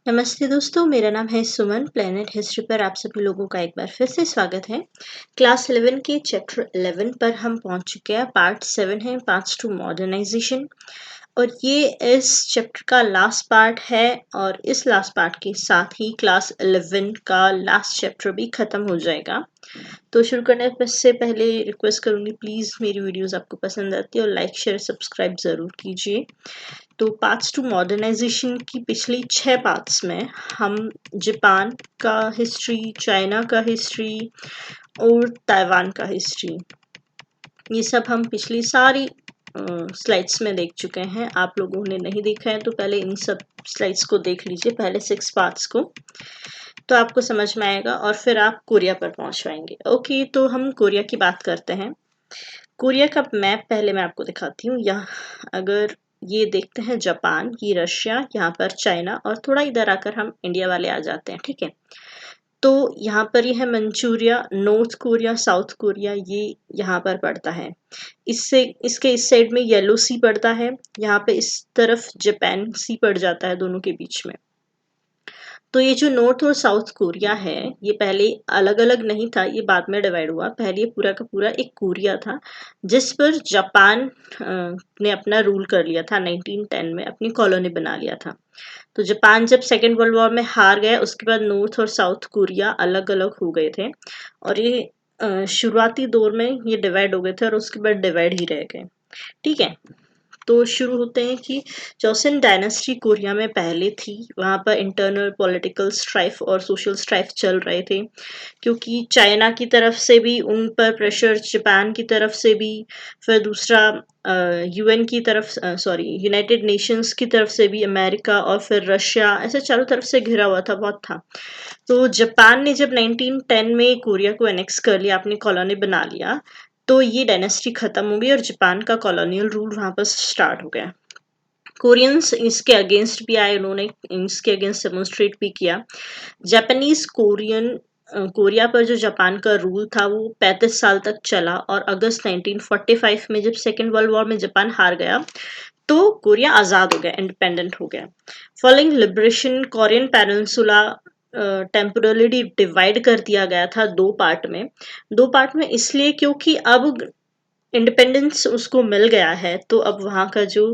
नमस्ते दोस्तों, मेरा नाम है सुमन। प्लेनेट हिस्ट्री पर आप सभी लोगों का एक बार फिर से स्वागत है। क्लास 11 के चैप्टर 11 पर हम पहुंच चुके हैं। पार्ट 7 है, पाथ्स टू मॉडर्नाइजेशन, और ये इस चैप्टर का लास्ट पार्ट है। और इस लास्ट पार्ट के साथ ही क्लास 11 का लास्ट चैप्टर भी खत्म हो जाएगा। तो शुरू करने से पहले रिक्वेस्ट करूंगी, प्लीज़ मेरी वीडियोस आपको पसंद आती है और लाइक शेयर सब्सक्राइब ज़रूर कीजिए। तो पाथ्स टू मॉडर्नाइजेशन की पिछली 6 पार्ट्स में हम जापान का हिस्ट्री, चाइना का हिस्ट्री और ताइवान का हिस्ट्री, ये सब हम पिछली सारी स्लाइड्स में देख चुके हैं। आप लोगों ने नहीं देखा है तो पहले इन सब स्लाइड्स को देख लीजिए, पहले 6 पार्ट्स को, तो आपको समझ में आएगा और फिर आप कोरिया पर पहुंच पाएंगे। ओके, तो हम कोरिया की बात करते हैं। कोरिया का मैप पहले मैं आपको दिखाती हूँ। यहाँ अगर ये देखते हैं जापान, ये रशिया, यहाँ पर चाइना, और थोड़ा इधर आकर हम इंडिया वाले आ जाते हैं, ठीक है। तो यहाँ पर ये है Manchuria, north Korea, south Korea, ये यहाँ पर पड़ता है। इससे इसके इस साइड में येलो सी पड़ता है, यहाँ पे इस तरफ जापान सी पड़ जाता है दोनों के बीच में। तो ये जो नॉर्थ और साउथ कोरिया है, ये पहले अलग अलग नहीं था, ये बाद में डिवाइड हुआ। पहले ये पूरा का पूरा एक कोरिया था, जिस पर जापान ने अपना रूल कर लिया था। 1910 में अपनी कॉलोनी बना लिया था। तो जापान जब सेकेंड वर्ल्ड वॉर में हार गया, उसके बाद नॉर्थ और साउथ कोरिया अलग अलग हो गए थे, और ये शुरुआती दौर में ये डिवाइड हो गए थे और उसके बाद डिवाइड ही रह गए, ठीक है। तो शुरू होते हैं कि जोसेन डायनेस्टी कोरिया में पहले थी। वहाँ पर इंटरनल पॉलिटिकल स्ट्राइफ और सोशल स्ट्राइफ चल रहे थे, क्योंकि चाइना की तरफ से भी उन पर प्रेशर, जापान की तरफ से भी, फिर दूसरा यूएन की तरफ, सॉरी यूनाइटेड नेशंस की तरफ से भी, अमेरिका और फिर रशिया, ऐसे चारों तरफ से घिरा हुआ था, बहुत था। तो जापान ने जब 1910 में कोरिया को एनेक्स कर लिया, अपनी कॉलोनी बना लिया, तो ये डायनेस्टी खत्म हो गई और जापान का कॉलोनियल रूल वहां पर स्टार्ट हो गया। कोरियंस इसके अगेंस्ट भी आए, उन्होंने इसके अगेंस्ट डेमोन्स्ट्रेट भी किया। जापानीज कोरिया पर जो जापान का रूल था वो 35 साल तक चला, और अगस्त 1945 में जब सेकेंड वर्ल्ड वॉर में जापान हार गया, तो कोरिया आज़ाद हो गया, इंडिपेंडेंट हो गया। Following liberation, Korean peninsula temporarily divide कर दिया गया था दो पार्ट में इसलिए क्योंकि अब इंडिपेंडेंस उसको मिल गया है, तो अब वहाँ का जो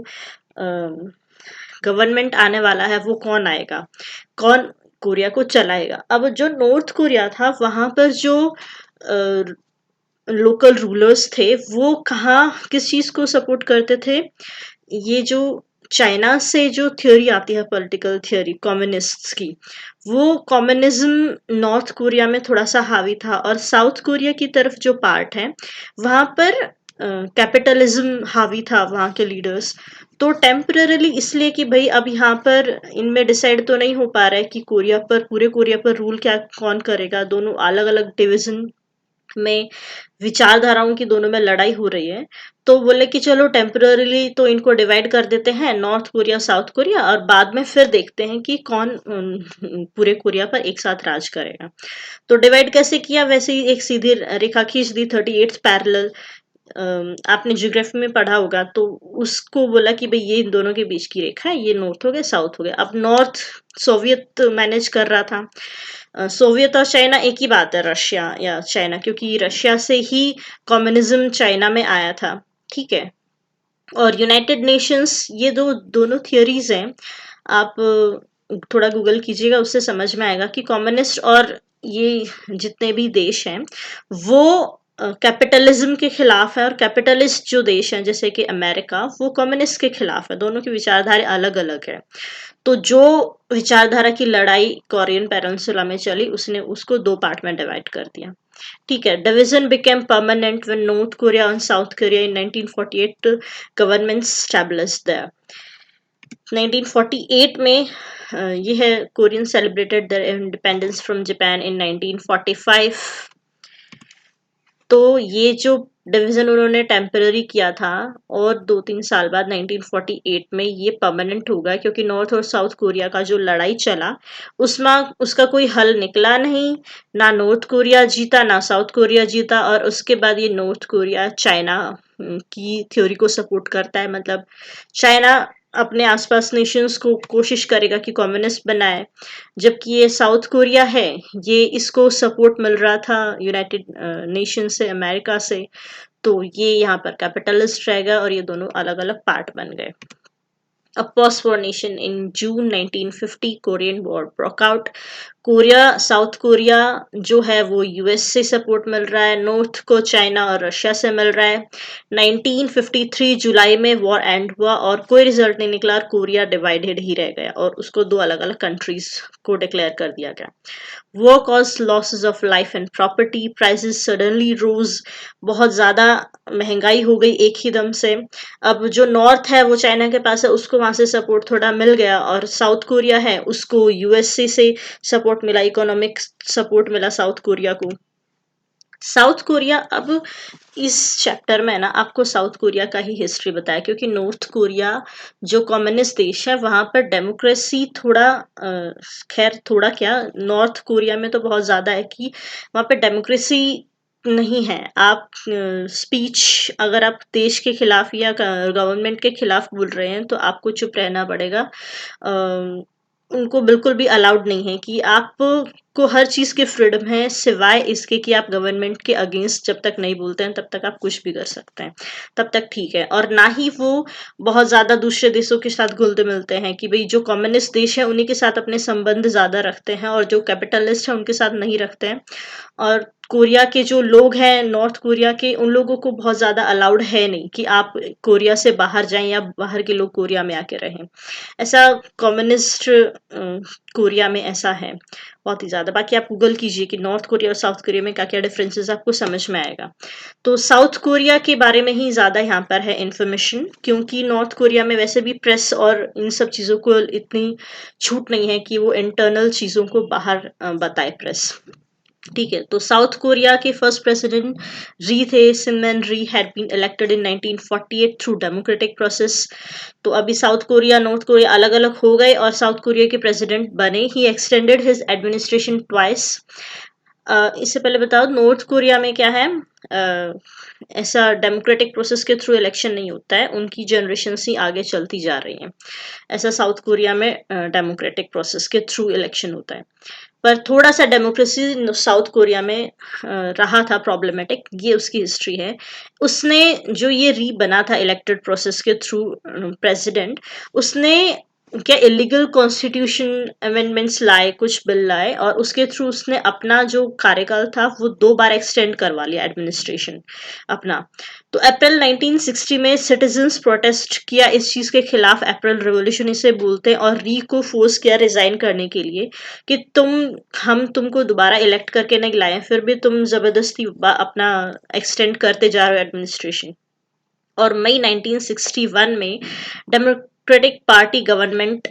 गवर्नमेंट आने वाला है वो कौन आएगा, कौन कोरिया को चलाएगा। अब जो नॉर्थ कोरिया था, वहां पर जो लोकल रूलर्स थे, वो कहाँ किस चीज को सपोर्ट करते थे, ये जो चाइना से जो थ्योरी आती है, पॉलिटिकल थ्योरी कम्युनिस्ट्स की, वो कम्युनिज्म नॉर्थ कोरिया में थोड़ा सा हावी था, और साउथ कोरिया की तरफ जो पार्ट है वहां पर कैपिटलिज्म हावी था, वहां के लीडर्स। तो टेम्पररीली इसलिए कि भाई अब यहाँ पर इनमें डिसाइड तो नहीं हो पा रहा है कि कोरिया पर, पूरे कोरिया पर रूल क्या कौन करेगा, दोनों अलग अलग डिवीजन में विचारधाराओं की दोनों में लड़ाई हो रही है। तो बोले कि चलो टेम्पररीली तो इनको डिवाइड कर देते हैं, नॉर्थ कोरिया साउथ कोरिया, और बाद में फिर देखते हैं कि कौन पूरे कोरिया पर एक साथ राज करेगा। तो डिवाइड कैसे किया, वैसे ही एक सीधी रेखा खींच दी, 38 पैरेलल। आपने ज्योग्राफी में पढ़ा होगा, तो उसको बोला कि भाई ये इन दोनों के बीच की रेखा है, ये नॉर्थ हो गया, साउथ हो गया। अब नॉर्थ सोवियत मैनेज कर रहा था। सोवियत और चाइना एक ही बात है, रशिया या चाइना, क्योंकि रशिया से ही कम्युनिज्म चाइना में आया था, ठीक है। और यूनाइटेड नेशंस, ये दोनों थियोरीज हैं। आप थोड़ा गूगल कीजिएगा, उससे समझ में आएगा कि कम्युनिस्ट और ये जितने भी देश हैं वो कैपिटलिज्म के खिलाफ है, और कैपिटलिस्ट जो देश हैं जैसे कि अमेरिका, वो कम्युनिस्ट के खिलाफ है। दोनों की विचारधारा अलग अलग है। तो जो विचारधारा की लड़ाई कोरियन पेनिनसुला में चली, उसने उसको दो पार्ट में डिवाइड कर दिया, ठीक है। Division became permanent when North Korea and South Korea in 1948 government established there। 1948 में ये है, Korean celebrated their independence from Japan in 1945। तो ये जो डिवीजन उन्होंने टेम्पररी किया था, और 2-3 साल बाद 1948 में ये परमानेंट होगा, क्योंकि नॉर्थ और साउथ कोरिया का जो लड़ाई चला, उसमें उसका कोई हल निकला नहीं। ना नॉर्थ कोरिया जीता, ना साउथ कोरिया जीता, और उसके बाद ये नॉर्थ कोरिया चाइना की थ्योरी को सपोर्ट करता है। मतलब चाइना अपने आसपास नेशंस को कोशिश करेगा कि कम्युनिस्ट बनाए, जबकि ये साउथ कोरिया है, ये इसको सपोर्ट मिल रहा था यूनाइटेड नेशन से, अमेरिका से, तो ये यहाँ पर कैपिटलिस्ट रहेगा और ये दोनों अलग अलग पार्ट बन गए। A post-war nation in June 1950 Korean war broke out. Korea, south Korea जो है वो यूएस से सपोर्ट मिल रहा है, नॉर्थ को चाइना और रशिया से मिल रहा है। 1953 जुलाई में वॉर एंड हुआ और कोई रिजल्ट नहीं निकला, कोरिया डिवाइडेड ही रह गया और उसको दो अलग अलग कंट्रीज को डिक्लेयर कर दिया गया। War caused losses of life and property, prices suddenly rose, बहुत ज़्यादा महंगाई हो गई एक ही दम से। अब जो नॉर्थ है वो चाइना के पास है, उसको वहाँ से सपोर्ट थोड़ा मिल गया, और साउथ कोरिया है उसको यूएसए से सपोर्ट मिला, इकोनॉमिक सपोर्ट मिला साउथ कोरिया को। साउथ कोरिया, अब इस चैप्टर में ना आपको साउथ कोरिया का ही हिस्ट्री बताया, क्योंकि नॉर्थ कोरिया जो कम्युनिस्ट देश है वहां पर डेमोक्रेसी थोड़ा खैर थोड़ा क्या, नॉर्थ कोरिया में तो बहुत ज्यादा है कि वहां पर डेमोक्रेसी नहीं है। आप स्पीच अगर आप देश के खिलाफ या गवर्नमेंट के खिलाफ बोल रहे हैं तो आपको चुप रहना पड़ेगा। उनको बिल्कुल भी अलाउड नहीं है कि आप को हर चीज की फ्रीडम है, सिवाय इसके कि आप गवर्नमेंट के अगेंस्ट जब तक नहीं बोलते हैं तब तक आप कुछ भी कर सकते हैं, तब तक ठीक है। और ना ही वो बहुत ज्यादा दूसरे देशों के साथ घुलते मिलते हैं कि भाई जो कम्युनिस्ट देश है उन्हीं के साथ अपने संबंध ज्यादा रखते हैं और जो कैपिटलिस्ट है उनके साथ नहीं रखते हैं। और कोरिया के जो लोग हैं नॉर्थ कोरिया के, उन लोगों को बहुत ज्यादा अलाउड है नहीं कि आप कोरिया से बाहर जाएं या बाहर के लोग कोरिया में आके रहें। ऐसा कम्युनिस्ट कोरिया में ऐसा है बहुत ही ज्यादा। बाकी आप गूगल कीजिए कि नॉर्थ कोरिया और साउथ कोरिया में क्या क्या डिफरेंसेस, आपको समझ में आएगा। तो साउथ कोरिया के बारे में ही ज्यादा यहाँ पर है इंफॉर्मेशन, क्योंकि नॉर्थ कोरिया में वैसे भी प्रेस और इन सब चीजों को इतनी छूट नहीं है कि वो इंटरनल चीजों को बाहर बताए प्रेस। ठीक है, तो साउथ कोरिया के फर्स्ट प्रेसिडेंट री थे, Syngman Rhee had been elected in 1948 through democratic process. तो अभी साउथ कोरिया नॉर्थ कोरिया अलग अलग हो गए और साउथ कोरिया के प्रेसिडेंट बने। ही एक्सटेंडेड हिज एडमिनिस्ट्रेशन ट्वाइस। इससे पहले बताओ नॉर्थ कोरिया में क्या है, ऐसा डेमोक्रेटिक प्रोसेस के थ्रू इलेक्शन नहीं होता है, उनकी जनरेशन ही आगे चलती जा रही है। ऐसा साउथ कोरिया में डेमोक्रेटिक प्रोसेस के थ्रू इलेक्शन होता है। पर थोड़ा सा डेमोक्रेसी साउथ कोरिया में रहा था प्रॉब्लमेटिक, ये उसकी हिस्ट्री है। उसने जो ये री बना था इलेक्टेड प्रोसेस के थ्रू प्रेसिडेंट, उसने क्या इलीगल कॉन्स्टिट्यूशन अमेंडमेंट्स लाए, कुछ बिल लाए, और उसके थ्रू उसने अपना जो कार्यकाल था वो 2 बार एक्सटेंड करवा लिया एडमिनिस्ट्रेशन अपना। तो अप्रैल 1960 में सिटीजन्स प्रोटेस्ट किया इस चीज के खिलाफ, अप्रैल रिवॉल्यूशन इसे बोलते हैं, और री को फोर्स किया रिजाइन करने के लिए कि हम तुमको दोबारा इलेक्ट करके नहीं लाए, फिर भी तुम जबरदस्ती अपना एक्सटेंड करते जा रहे हो एडमिनिस्ट्रेशन। और मई 1961 में डेमोक्रेटिक पार्टी गवर्नमेंट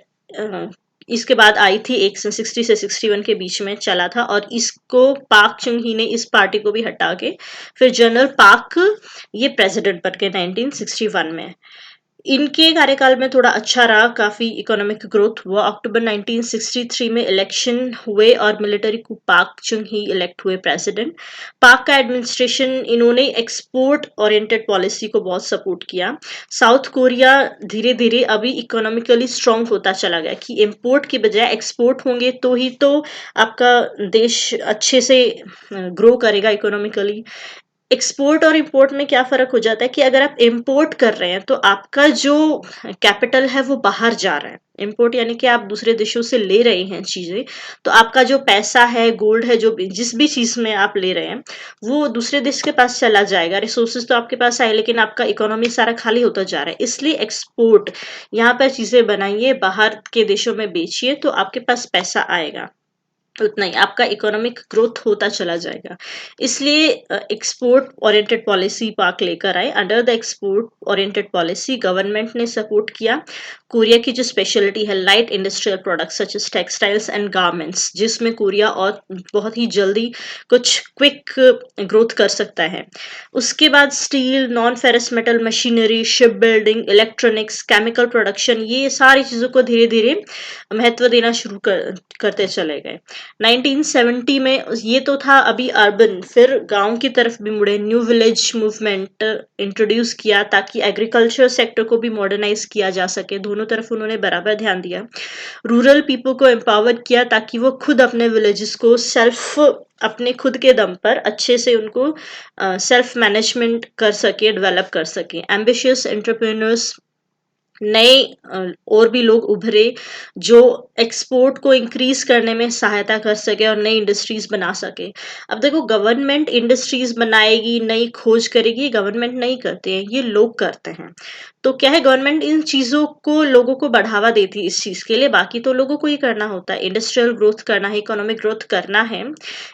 इसके बाद आई थी, एक 60 से 61 के बीच में चला था, और इसको पाक चुंग ही ने इस पार्टी को भी हटा के फिर जनरल पाक ये प्रेसिडेंट बन गए 1961 में। इनके कार्यकाल में थोड़ा अच्छा रहा, काफी इकोनॉमिक ग्रोथ हुआ। अक्टूबर 1963 में इलेक्शन हुए और मिलिट्री को पाक चुंग ही इलेक्ट हुए प्रेसिडेंट। पाक का एडमिनिस्ट्रेशन, इन्होंने एक्सपोर्ट ओरिएंटेड पॉलिसी को बहुत सपोर्ट किया। साउथ कोरिया धीरे धीरे अभी इकोनॉमिकली स्ट्रांग होता चला गया कि इम्पोर्ट की बजाय एक्सपोर्ट होंगे तो ही तो आपका देश अच्छे से ग्रो करेगा इकोनॉमिकली। एक्सपोर्ट और इंपोर्ट में क्या फर्क हो जाता है कि अगर आप इंपोर्ट कर रहे हैं तो आपका जो कैपिटल है वो बाहर जा रहा है। इंपोर्ट यानी कि आप दूसरे देशों से ले रहे हैं चीजें, तो आपका जो पैसा है, गोल्ड है, जो जिस भी चीज में आप ले रहे हैं वो दूसरे देश के पास चला जाएगा। रिसोर्सेज तो आपके पास आए लेकिन आपका इकोनॉमी सारा खाली होता जा रहा है। इसलिए एक्सपोर्ट, यहाँ पर चीजें बनाइए, बाहर के देशों में बेचिए, तो आपके पास पैसा आएगा, उतना ही आपका इकोनॉमिक ग्रोथ होता चला जाएगा। इसलिए एक्सपोर्ट ओरिएंटेड पॉलिसी पाक लेकर आए। Under the export oriented policy government ने सपोर्ट किया कोरिया की जो स्पेशलिटी है light industrial products such as textiles and garments, जिसमें कोरिया और बहुत ही जल्दी कुछ क्विक ग्रोथ कर सकता है। उसके बाद steel, non ferrous metal, machinery, ship building, electronics, chemical production, ये सारी चीजों को धीरे धीरे महत्व देना शुरू करते चले गए। 1970 में ये तो था अभी अर्बन, फिर गांव की तरफ भी मुड़े, न्यू विलेज मूवमेंट इंट्रोड्यूस किया ताकि एग्रीकल्चर सेक्टर को भी मॉडर्नाइज किया जा सके। दोनों तरफ उन्होंने बराबर ध्यान दिया। रूरल पीपल को एम्पावर किया ताकि वो खुद अपने विलेजेस को सेल्फ, अपने खुद के दम पर अच्छे से उनको सेल्फ मैनेजमेंट कर सके, डेवलप कर सके। एम्बिशियस एंटरप्रेन्योर्स, नए और भी लोग उभरे जो एक्सपोर्ट को इंक्रीज करने में सहायता कर सके और नई इंडस्ट्रीज बना सके। अब देखो, गवर्नमेंट इंडस्ट्रीज बनाएगी, नई खोज करेगी, गवर्नमेंट नहीं करते हैं, ये लोग करते हैं। तो क्या है, गवर्नमेंट इन चीजों को, लोगों को बढ़ावा देती है इस चीज के लिए, बाकी तो लोगों को ही करना होता है। इंडस्ट्रियल ग्रोथ करना है, इकोनॉमिक ग्रोथ करना है,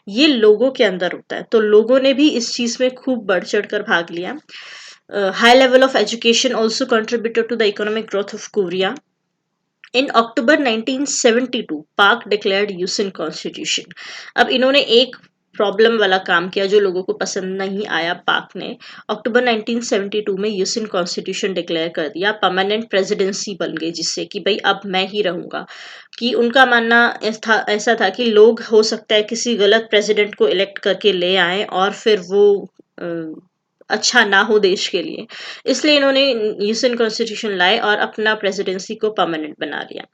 ये लोगों के अंदर होता है। तो लोगों ने भी इस चीज में खूब बढ़ चढ़ कर भाग लिया। High level of education also contributed to the economic growth of Korea. In October 1972, पाक declared यूसिन कॉन्स्टिट्यूशन। अब इन्होंने एक प्रॉब्लम वाला काम किया जो लोगों को पसंद नहीं आया। पाक ने अक्टूबर 1972 में यूसिन कॉन्स्टिट्यूशन डिक्लेयर कर दिया, परमानेंट प्रेसिडेंसी बन गई, जिससे कि भाई अब मैं ही रहूंगा। कि उनका मानना ऐसा था कि लोग हो सकता है किसी गलत प्रेसिडेंट को इलेक्ट करके ले आए और फिर वो अच्छा ना हो देश के लिए, इसलिए इन्होंने यूसिन कॉन्स्टिट्यूशन लाए और अपना प्रेसिडेंसी को परमानेंट बना लिया।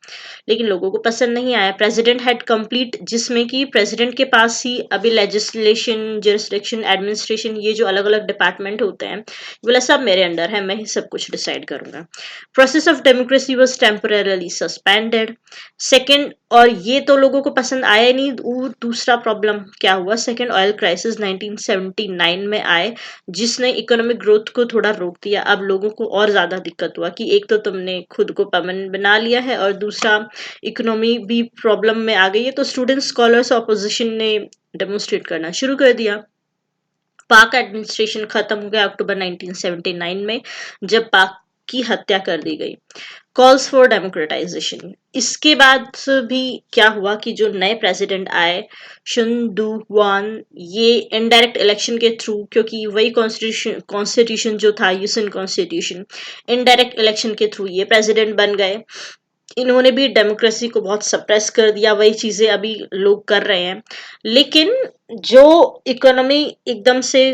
लेकिन लोगों को पसंद नहीं आया। प्रेसिडेंट हैड कंप्लीट, जिसमें कि प्रेसिडेंट के पास ही अभी लेजिस्लेशन, जुरिस्डिक्शन, एडमिनिस्ट्रेशन, ये जो अलग अलग डिपार्टमेंट होते हैं, बोला सब मेरे अंडर है, मैं ही सब कुछ डिसाइड करूंगा। Process of democracy was temporarily suspended. Second, और ये तो लोगों को पसंद आया ही नहीं। वो दूसरा प्रॉब्लम क्या हुआ, सेकेंड ऑयल क्राइसिस 1979 में आए, जिसने इकोनॉमिक ग्रोथ को थोड़ा रोक दिया। अब लोगों को और ज्यादा दिक्कत हुआ कि एक तो तुमने खुद को परमानेंट बना लिया है और दूसरा इकोनॉमी भी प्रॉब्लम में आ गई है। तो स्टूडेंट, स्कॉलर्स, ऑपोजिशन ने डेमोन्स्ट्रेट करना शुरू कर दिया। पाक एडमिनिस्ट्रेशन खत्म हो गया अक्टूबर 1979 में, जब पाक की हत्या कर दी गई। कॉल्स फॉर डेमोक्रेटाइजेशन, इसके बाद भी क्या हुआ कि जो नए प्रेसिडेंट आए, शुन दू वान, ये इनडायरेक्ट इलेक्शन के थ्रू, क्योंकि वही कॉन्स्टिट्यूशन जो था यूसिन कॉन्स्टिट्यूशन, इनडायरेक्ट इलेक्शन के थ्रू ये प्रेसिडेंट बन गए। इन्होंने भी डेमोक्रेसी को बहुत सप्रेस कर दिया, वही चीजें अभी लोग कर रहे हैं। लेकिन जो इकोनॉमी एकदम से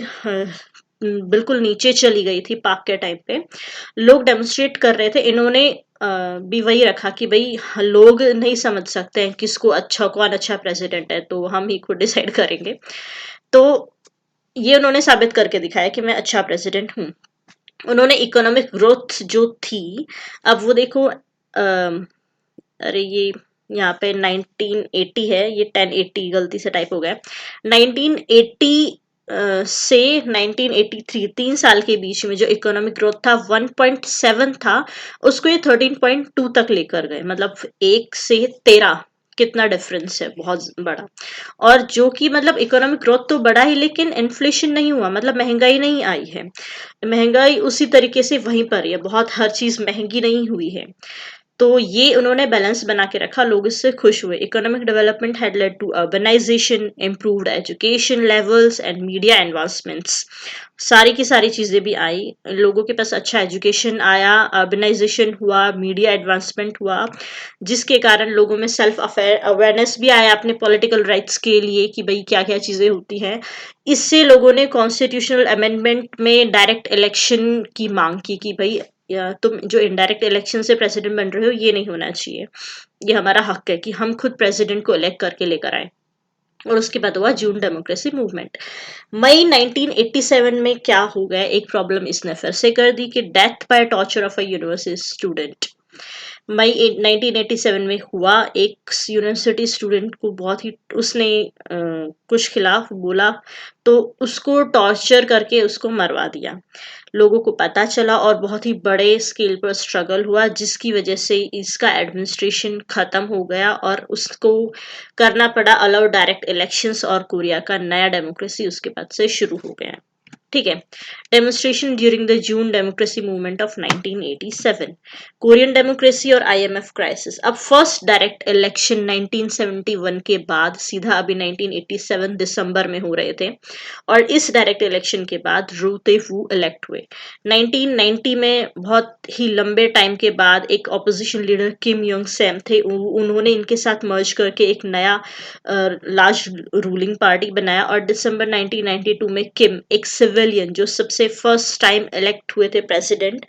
बिल्कुल नीचे चली गई थी पाक के टाइम पे, लोग डेमोन्स्ट्रेट कर रहे थे। इन्होंने भी वही रखा कि भाई लोग नहीं समझ सकते हैं किसको अच्छा, कौन अच्छा प्रेसिडेंट है, तो हम ही खुद डिसाइड करेंगे। तो ये उन्होंने साबित करके दिखाया कि मैं अच्छा प्रेसिडेंट हूँ। उन्होंने इकोनॉमिक ग्रोथ जो थी, अब वो देखो, अरे ये यहाँ पे 1980 है, ये 1080 गलती से टाइप हो गया। 1980 से 1983, 3 साल के बीच में जो इकोनॉमिक ग्रोथ था 1.7 था, उसको ये 13.2 तक लेकर गए। मतलब 1 से 13, कितना डिफरेंस है, बहुत बड़ा। और जो कि मतलब इकोनॉमिक ग्रोथ तो बढ़ा ही, लेकिन इन्फ्लेशन नहीं हुआ, मतलब महंगाई नहीं आई है। महंगाई उसी तरीके से वहीं पर है, बहुत हर चीज महंगी नहीं हुई है। तो ये उन्होंने बैलेंस बना के रखा, लोग इससे खुश हुए। Economic development had led to urbanisation, improved education levels and media advancements. सारी की सारी चीजें भी आई, लोगों के पास अच्छा एजुकेशन आया, अर्बनाइजेशन हुआ, मीडिया एडवांसमेंट हुआ, जिसके कारण लोगों में सेल्फ अवेयरनेस भी आया अपने पॉलिटिकल राइट्स के लिए कि भाई क्या क्या चीजें होती हैं। इससे लोगों ने कॉन्स्टिट्यूशनल अमेंडमेंट में डायरेक्ट इलेक्शन की मांग की कि भाई या तुम जो इनडायरेक्ट इलेक्शन से प्रेसिडेंट बन रहे हो, ये नहीं होना चाहिए, ये हमारा हक है कि हम खुद प्रेसिडेंट को इलेक्ट करके लेकर आए। और उसके बाद हुआ जून डेमोक्रेसी मूवमेंट। मई 1987 में क्या हो गया, एक प्रॉब्लम इसने फिर से कर दी कि death by torture of a university student. मई 1987 में हुआ, एक यूनिवर्सिटी स्टूडेंट को बहुत ही, उसने कुछ खिलाफ बोला तो उसको टॉर्चर करके उसको मरवा दिया। लोगों को पता चला और बहुत ही बड़े स्केल पर स्ट्रगल हुआ, जिसकी वजह से इसका एडमिनिस्ट्रेशन खत्म हो गया और उसको करना पड़ा अलाउ डायरेक्ट इलेक्शंस, और कोरिया का नया डेमोक्रेसी उसके बाद से शुरू हो गया। ठीक है। Demonstration during the June democracy movement of 1987, Korean democracy और आईएमएफ क्राइसिस। अब फर्स्ट डायरेक्ट इलेक्शन 1971 के बाद सीधा अभी 1987 दिसंबर में हो रहे थे, और इस डायरेक्ट इलेक्शन के बाद रू तेफू इलेक्ट हुए। 1990 में बहुत ही लंबे टाइम के बाद एक ऑपोजिशन लीडर किम योंग सैम थे, उन्होंने इनके साथ मर्ज करके एक नया लार्ज रूलिंग पार्टी बनाया, और दिसंबर 1992 में किम एक सिविलियन जो सबसे फर्स्ट टाइम इलेक्ट हुए थे president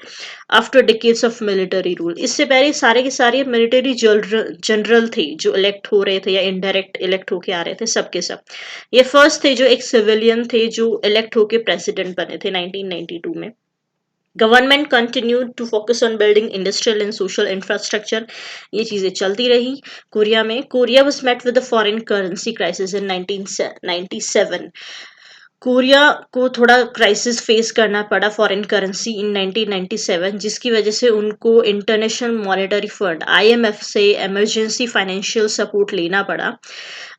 after decades of military rule. इससे पहले सारे के सारे मिलिट्री जनरल थे जो इलेक्ट हो रहे थे या इनडायरेक्ट इलेक्ट होके आ रहे थे, सबके सब ये फर्स्ट थे जो एक सिविलियन थे जो इलेक्ट होके प्रेसिडेंट बने थे 1992 में। Government continued to focus on building industrial and social infrastructure, ये चीजें चलती रही कोरिया में। Korea was met with the foreign currency crisis in 1997। Korea को थोड़ा क्राइसिस फेस करना पड़ा फॉरेन करेंसी इन 1997, जिसकी वजह से उनको इंटरनेशनल मॉनेटरी फंड आईएमएफ से इमरजेंसी फाइनेंशियल सपोर्ट लेना पड़ा।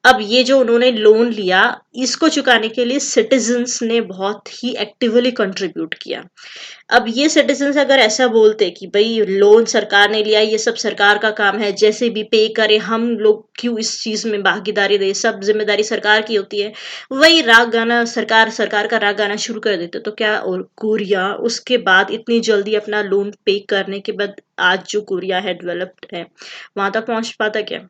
अब ये जो उन्होंने लोन लिया, इसको चुकाने के लिए सिटीजन्स ने बहुत ही एक्टिवली कंट्रीब्यूट किया। अब ये सिटीजन्स अगर ऐसा बोलते कि भाई लोन सरकार ने लिया, ये सब सरकार का काम है, जैसे भी पे करे, हम लोग क्यों इस चीज में भागीदारी दे, सब जिम्मेदारी सरकार की होती है, वही राग गाना सरकार सरकार का राग गाना शुरू कर देते, तो क्या और कोरिया उसके बाद इतनी जल्दी अपना लोन पे करने के बाद आज जो कोरिया है डेवलप्ड है, वहां तक पहुंच पाता क्या?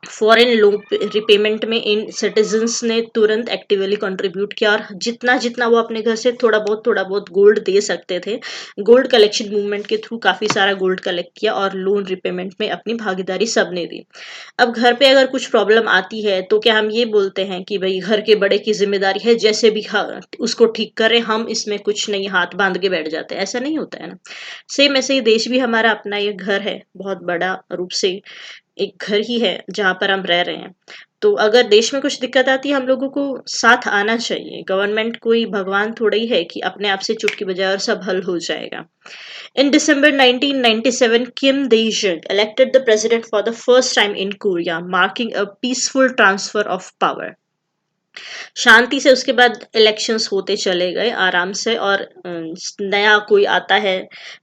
फॉरेन लोन रिपेमेंट में इन सिटीजन्स ने तुरंत एक्टिवली कंट्रीब्यूट किया, और जितना जितना वो अपने घर से थोड़ा बहुत गोल्ड दे सकते थे, गोल्ड कलेक्शन मूवमेंट के थ्रू काफी सारा गोल्ड कलेक्ट किया, और लोन रिपेमेंट में अपनी भागीदारी सबने दी। अब घर पे अगर कुछ प्रॉब्लम आती है तो क्या हम ये बोलते हैं कि भाई घर के बड़े की जिम्मेदारी है, जैसे भी उसको ठीक करें, हम इसमें कुछ नहीं, हाथ बांध के बैठ जाते हैं? ऐसा नहीं होता है ना। सेम ऐसे ही देश भी हमारा अपना ये घर है, बहुत बड़ा रूप से एक घर ही है जहाँ पर हम रह रहे हैं। तो अगर देश में कुछ दिक्कत आती है, हम लोगों को साथ आना चाहिए। गवर्नमेंट कोई भगवान थोड़ा ही है कि अपने आप से चुटकी बजाए और सब हल हो जाएगा। In December 1997, Kim Dae-jung elected the president for the first time in Korea, marking a peaceful transfer of power. शांति से उसके बाद इलेक्शंस होते चले गए आराम से, और नया कोई आता है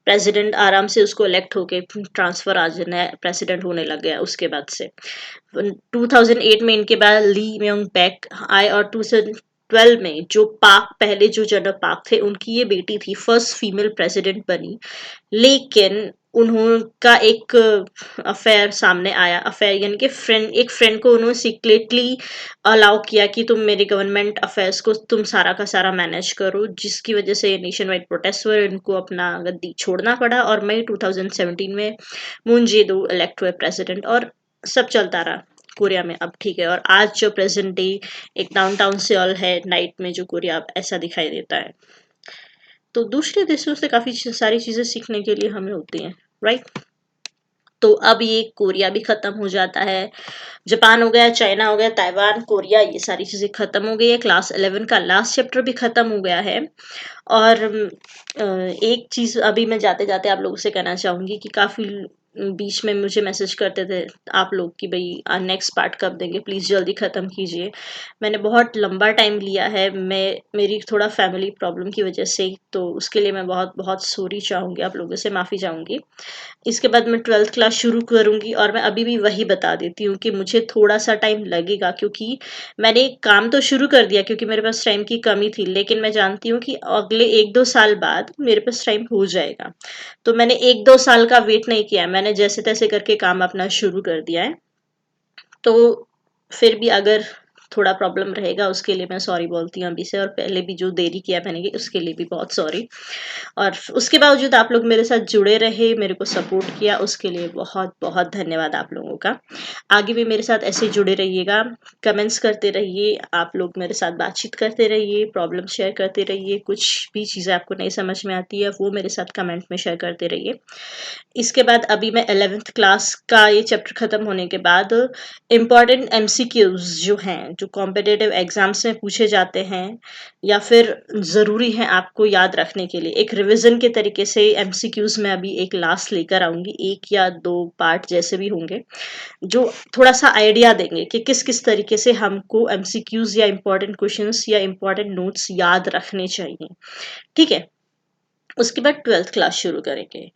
प्रेसिडेंट, आराम से उसको इलेक्ट होके ट्रांसफर आज नया प्रेसिडेंट होने लग गया उसके बाद से। 2008 में इनके बाद ली म्योंग बैक आए, और 2012 में जो पाक पहले जो जनरल पाक थे, उनकी ये बेटी थी, फर्स्ट फीमेल प्रेसिडेंट बनी। लेकिन उनका एक अफेयर सामने आया, अफेयर यानी कि एक फ्रेंड को उन्होंने सीक्रेटली अलाउ किया कि तुम मेरे गवर्नमेंट अफेयर्स को तुम सारा का सारा मैनेज करो, जिसकी वजह से नेशन वाइड प्रोटेस्ट हुए, इनको अपना गद्दी छोड़ना पड़ा, और मई 2017 में मून जे-दो इलेक्ट हुए प्रेसिडेंट, और सब चलता रहा कोरिया में। अब ठीक है, और आज जो प्रेजेंट डे एक डाउनटाउन सियोल है, नाइट में जो कोरिया अब ऐसा दिखाई देता है। तो दूसरे देशों से काफी सारी चीजें सीखने के लिए हमें होती हैं, राइट। तो अब ये कोरिया भी खत्म हो जाता है, जापान हो गया, चाइना हो गया, ताइवान, कोरिया, ये सारी चीजें खत्म हो गई है। क्लास 11 का लास्ट चैप्टर भी खत्म हो गया है। और एक चीज अभी मैं जाते जाते आप लोगों से कहना चाहूंगी कि काफी बीच में मुझे मैसेज करते थे आप लोग कि भाई नेक्स्ट पार्ट कब देंगे, प्लीज जल्दी खत्म कीजिए। मैंने बहुत लंबा टाइम लिया है, मेरी थोड़ा फैमिली प्रॉब्लम की वजह से, तो उसके लिए मैं बहुत बहुत सॉरी चाहूंगी, आप लोगों से माफी चाहूंगी। इसके बाद मैं 12th क्लास शुरू करूंगी, और मैं अभी भी वही बता देती हूँ कि मुझे थोड़ा सा टाइम लगेगा, क्योंकि मैंने काम तो शुरू कर दिया क्योंकि मेरे पास टाइम की कमी थी, लेकिन मैं जानती हूँ कि अगले 1-2 साल बाद मेरे पास टाइम हो जाएगा। तो मैंने 1-2 साल का वेट नहीं किया, मैंने जैसे तैसे करके काम अपना शुरू कर दिया है। तो फिर भी अगर थोड़ा प्रॉब्लम रहेगा, उसके लिए मैं सॉरी बोलती हूँ अभी से, और पहले भी जो देरी किया मैंने की उसके लिए भी बहुत सॉरी। और उसके बावजूद आप लोग मेरे साथ जुड़े रहे, मेरे को सपोर्ट किया, उसके लिए बहुत बहुत धन्यवाद आप लोगों का। आगे भी मेरे साथ ऐसे जुड़े रहिएगा, कमेंट्स करते रहिए, आप लोग मेरे साथ बातचीत करते रहिए, प्रॉब्लम शेयर करते रहिए, कुछ भी चीज़ें आपको नहीं समझ में आती है वो मेरे साथ कमेंट में शेयर करते रहिए। इसके बाद अभी मैं 11th क्लास का ये चैप्टर खत्म होने के बाद इम्पॉर्टेंट एमसीक्यूज जो हैं, जो कॉम्पिटिटिव एग्जाम्स में पूछे जाते हैं या फिर ज़रूरी है आपको याद रखने के लिए, एक रिवीजन के तरीके से एमसीक्यूज में अभी एक लास्ट लेकर आऊंगी, 1 या 2 पार्ट जैसे भी होंगे। जो थोड़ा सा आइडिया देंगे कि किस किस तरीके से हमको एमसीक्यूज या इम्पोर्टेंट क्वेश्चंस या इम्पोर्टेंट नोट्स याद रखने चाहिए। ठीक है, उसके बाद 12th क्लास शुरू करेंगे।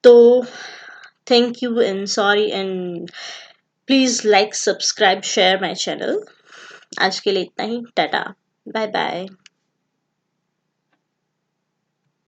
तो thank you and sorry and please like subscribe share my channel. आज के लिए इतना ही, टाटा, बाय बाय।